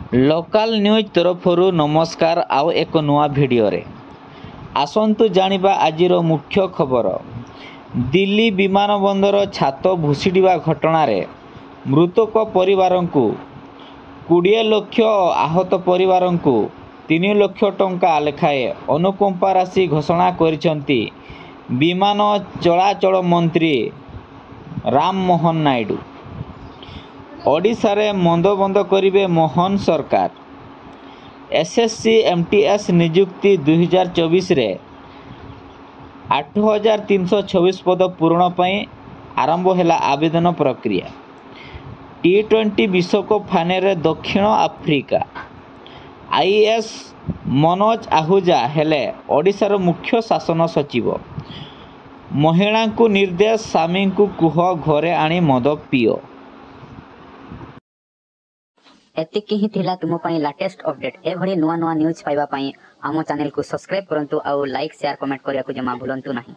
Local news तरफरु नमस्कार। आउ एक नुआ भिडियो रे आसंतु जानिबा आजिर मुख्य खबर। दिल्ली विमानबंदर छात भुशुड़िबा घटना रे मृतक परिवारंकु 20 लाख और आहत परिवारंकु 3 लाख टंका लेखाए अनुकंपा राशि घोषणा करिसेंती विमान चलाचल मंत्री राम मोहन नायडू। ओडिशा रे मंद बंद करिवे मोहन सरकार। एसएससी एमटीएस नियुक्ति 2024 रे 8326 पद पूरण पई आरंभ हैला आवेदन प्रक्रिया। T20 विश्वकप फाइनल रे दक्षिण अफ्रीका। आईएएस मनोज आहूजा हेले ओडिशा रो मुख्य शासन सचिव। महिला को निर्देश स्वामी को कुह घरे आनी मद पियो। एतिकी ही थिला तुम पई लेटेस्ट अपडेट ए भली नुआ नुआ न्यूज़ पाइबा पई आमो चैनल को सब्सक्राइब करंतु आउ लाइक शेयर कमेंट करिया को जमा भूलंतु नहीं।